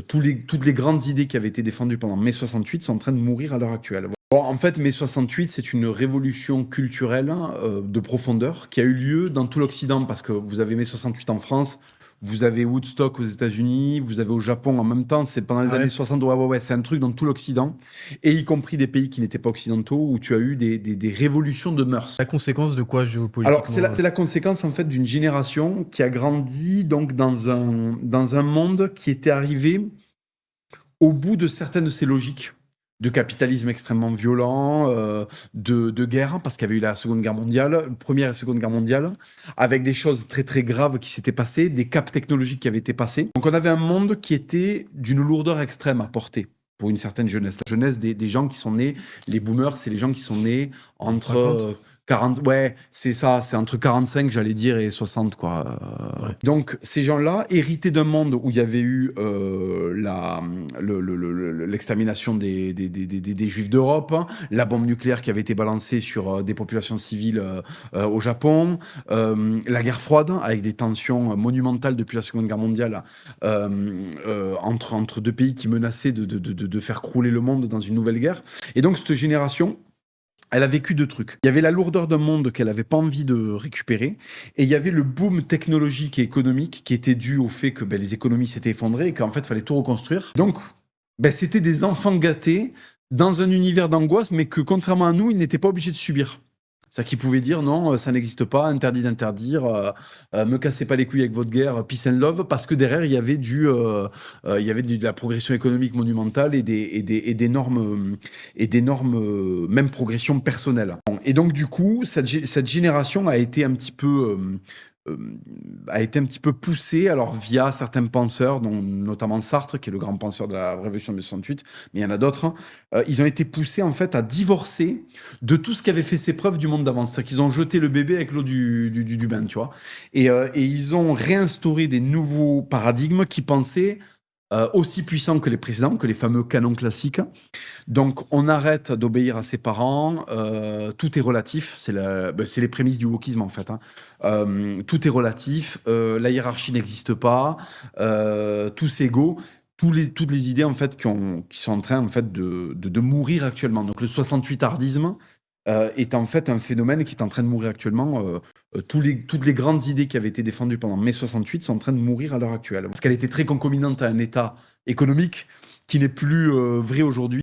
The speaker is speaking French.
toutes les grandes idées qui avaient été défendues pendant mai 68 sont en train de mourir à l'heure actuelle. Bon, en fait, mai 68, c'est une révolution culturelle de profondeur qui a eu lieu dans tout l'Occident, parce que vous avez mai 68 en France, vous avez Woodstock aux États-Unis, vous avez au Japon en même temps, c'est pendant les Ah années ouais. 60, ouais, c'est un truc dans tout l'Occident, et y compris des pays qui n'étaient pas occidentaux, où tu as eu des révolutions de mœurs. La conséquence de quoi Alors, c'est géopolitiquement? la conséquence en fait d'une génération qui a grandi donc dans un monde qui était arrivé au bout de certaines de ses logiques de capitalisme extrêmement violent, de guerre, parce qu'il y avait eu la Seconde Guerre mondiale, Première et Seconde Guerre mondiale, avec des choses très très graves qui s'étaient passées, des caps technologiques qui avaient été passés. Donc on avait un monde qui était d'une lourdeur extrême à porter pour une certaine jeunesse. La jeunesse des gens qui sont nés, les boomers, c'est les gens qui sont nés entre 50. 40, ouais, c'est ça, c'est entre 45, j'allais dire, et 60, quoi. Ouais. Donc, ces gens-là, hérités d'un monde où il y avait eu l'extermination des Juifs d'Europe, hein, la bombe nucléaire qui avait été balancée sur des populations civiles au Japon, la guerre froide, avec des tensions monumentales depuis la Seconde Guerre mondiale entre deux pays qui menaçaient de faire crouler le monde dans une nouvelle guerre. Et donc, cette génération, elle a vécu deux trucs. Il y avait la lourdeur d'un monde qu'elle n'avait pas envie de récupérer, et il y avait le boom technologique et économique qui était dû au fait que les économies s'étaient effondrées et qu'en fait, il fallait tout reconstruire. Donc, c'était des enfants gâtés dans un univers d'angoisse, mais que contrairement à nous, ils n'étaient pas obligés de subir. C'est-à-dire qu'ils pouvaient dire non, ça n'existe pas, interdit d'interdire, me cassez pas les couilles avec votre guerre, peace and love, parce que derrière, il y avait de la progression économique monumentale et des normes, même progression personnelle. Et donc, du coup, cette génération a été un petit peu poussée, alors via certains penseurs, dont notamment Sartre, qui est le grand penseur de la Révolution de 68, mais il y en a d'autres. Ils ont été poussés en fait à divorcer de tout ce qui avait fait ses preuves du monde d'avant. C'est-à-dire qu'ils ont jeté le bébé avec l'eau du bain, tu vois. Et ils ont réinstauré des nouveaux paradigmes qui pensaient aussi puissants que les précédents, que les fameux canons classiques. Donc, on arrête d'obéir à ses parents, tout est relatif, c'est les prémices du wokisme en fait, hein. Tout est relatif, la hiérarchie n'existe pas, tous égaux, toutes les idées en fait qui sont en train en fait de mourir actuellement. Donc le 68 hardisme est en fait un phénomène qui est en train de mourir actuellement. Toutes les grandes idées qui avaient été défendues pendant mai 68 sont en train de mourir à l'heure actuelle. Parce qu'elle était très concomitante à un état économique qui n'est plus vrai aujourd'hui.